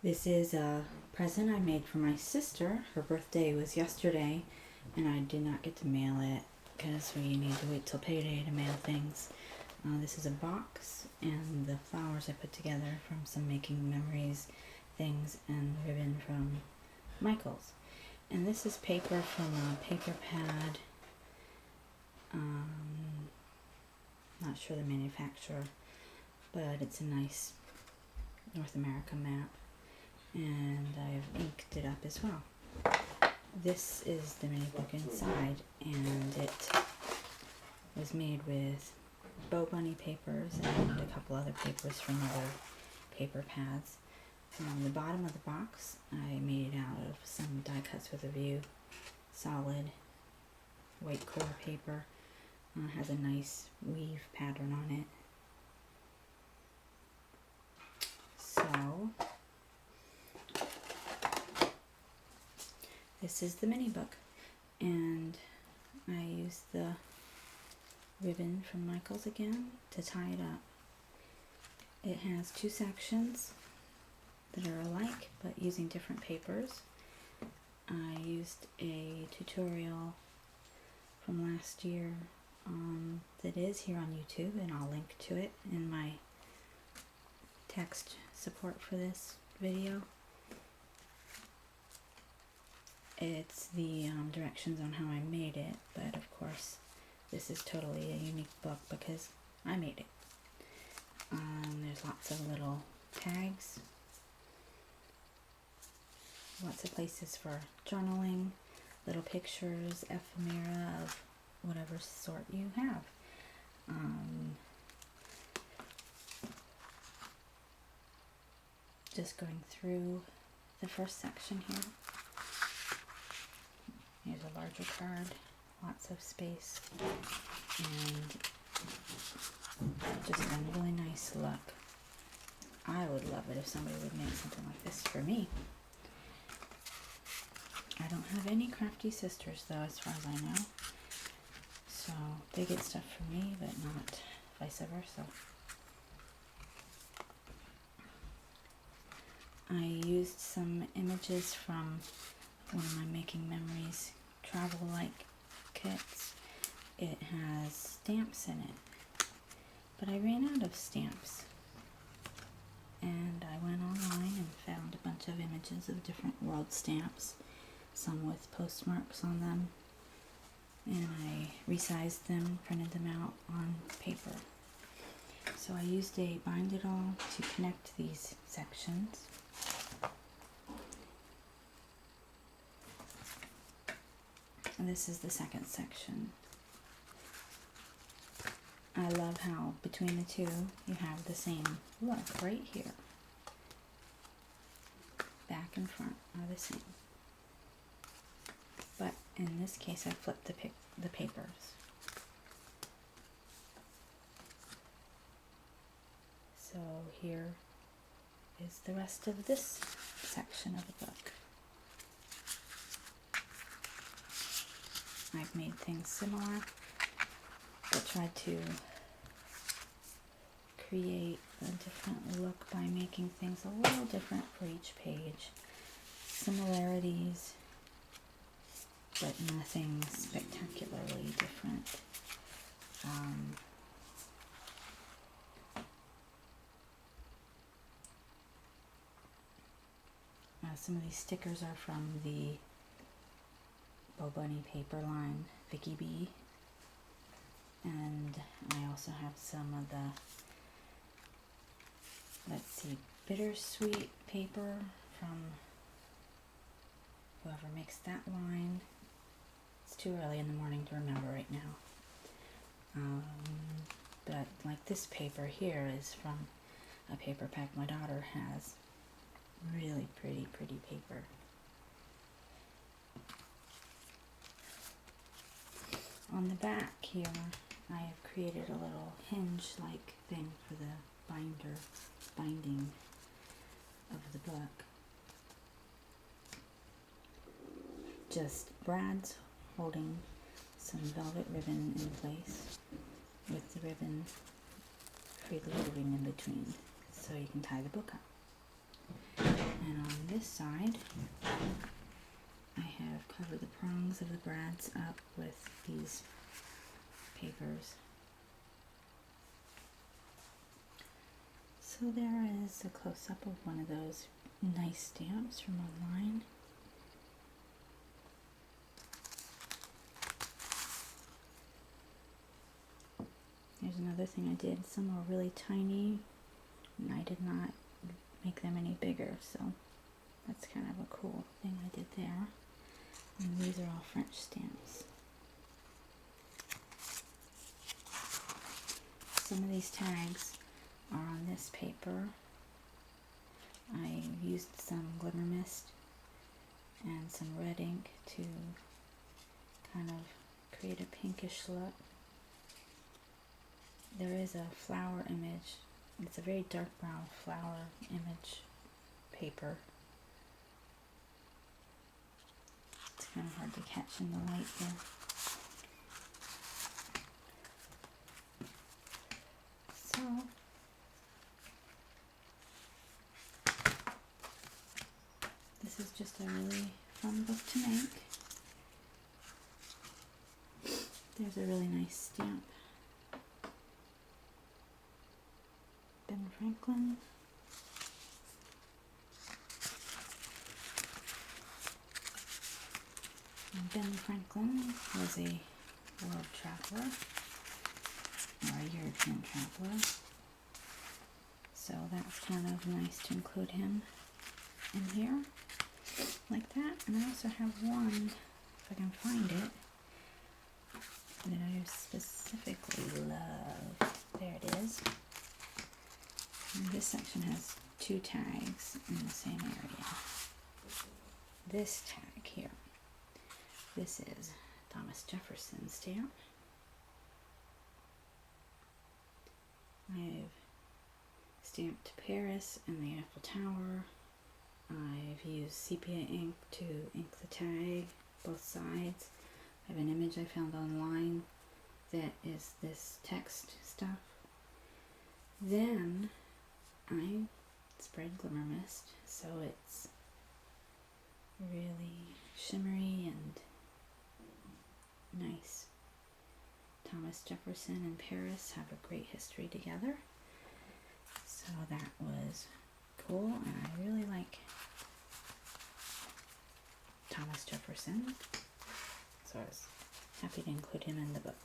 This is a present I made for my sister. Her birthday was yesterday, and I did not get to mail it because we need to wait till payday to mail things. This is a box, and the flowers I put together from some Making Memories things, and ribbon from Michael's. And this is paper from a paper pad. Not sure the manufacturer, but it's a nice North America map. And I've inked it up as well. This is the mini book inside, and it was made with BoBunny papers and a couple other papers from other paper pads. The bottom of the box I made out of some die cuts with a view, solid white core paper. Has a nice weave pattern on it. So this is the mini book, and I used the ribbon from Michael's again to tie it up. It has two sections that are alike but using different papers. I used a tutorial from last year that is here on YouTube, and I'll link to it in my text support for this video. It's the directions on how I made it, but of course this is totally a unique book because I made it. There's lots of little tags, lots of places for journaling, little pictures, ephemera of whatever sort you have. Just going through the first section here. Here's a larger card, lots of space, and just a really nice look. I would love it if somebody would make something like this for me. I don't have any crafty sisters though, as far as I know. So they get stuff from me, but not vice versa. I used some images from one of my Making Memories travel-like kits. It has stamps in it, but I ran out of stamps. And I went online and found a bunch of images of different world stamps, some with postmarks on them, and I resized them, printed them out on paper. So I used a bind it all to connect these sections. And this is the second section. I love how between the two you have the same look right here. Back and front are the same. But in this case I flipped the papers. So here is the rest of this section of the book. I've made things similar, but tried to create a different look by making things a little different for each page. Similarities, but nothing spectacularly different. Some of these stickers are from the BoBunny paper line, Vicki B. And I also have some of the, let's see, Bittersweet paper from whoever makes that line. It's too early in the morning to remember right now. But like this paper here is from a paper pack my daughter has. Really pretty paper. On the back here, I have created a little hinge-like thing for the binding of the book. Just brads holding some velvet ribbon in place with the ribbon freely moving in between so you can tie the book up. And on this side, I have covered the prongs of the brads up with these papers. So there is a close-up of one of those nice stamps from online. Here's another thing I did. Some are really tiny, and I did not make them any bigger, so that's kind of a cool thing I did there. And these are all French stamps. Some of these tags are on this paper. I used some glimmer mist and some red ink to kind of create a pinkish look. There is a flower image. It's a very dark brown flower image paper. It's kind of hard to catch in the light there. So, this is just a really fun book to make. There's a really nice stamp. Ben Franklin. And Ben Franklin was a world traveler, or a European traveler. So that's kind of nice to include him in here, like that. And I also have one, if I can find it, that I specifically love. There it is. And this section has two tags in the same area. This tag here, this is Thomas Jefferson stamp. I've stamped Paris and the Eiffel Tower. I've used sepia ink to ink the tag, both sides. I have an image I found online that is this text stuff. Then I spread glimmer mist so it's really shimmery and nice. Thomas Jefferson and Paris have a great history together. So that was cool, and I really like Thomas Jefferson. So I was happy to include him in the book.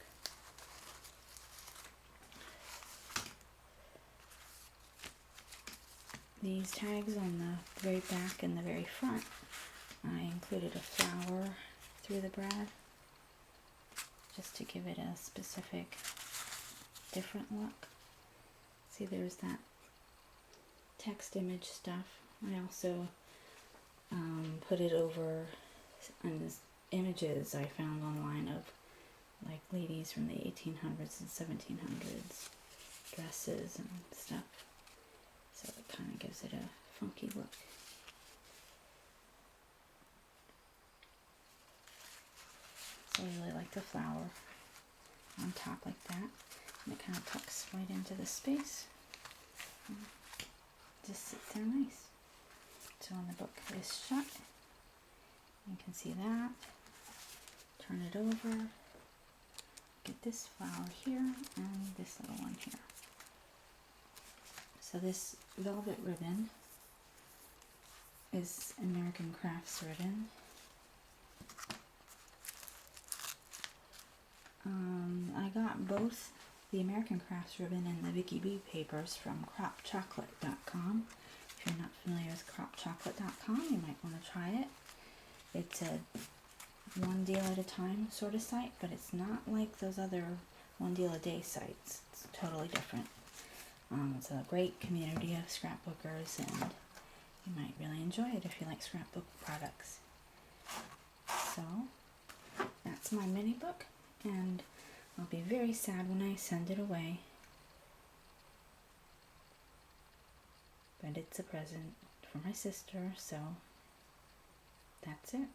These tags on the very back and the very front, I included a flower through the brad just to give it a specific different look. See, there's that text image stuff. I also put it over images I found online of like ladies from the 1800s and 1700s dresses and stuff. So it kind of gives it a funky look. So I really like the flower on top like that. And it kind of tucks right into the space. And just sits there nice. So when the book is shut, you can see that. Turn it over. Get this flower here and this little one here. So this velvet ribbon is American Crafts ribbon. I got both the American Crafts ribbon and the Vicki B papers from cropchocolate.com. If you're not familiar with cropchocolate.com, you might want to try it. It's a one deal at a time sort of site, but it's not like those other one deal a day sites. It's totally different. It's a great community of scrapbookers, and you might really enjoy it if you like scrapbook products. So that's my mini book, and I'll be very sad when I send it away. But it's a present for my sister, so that's it.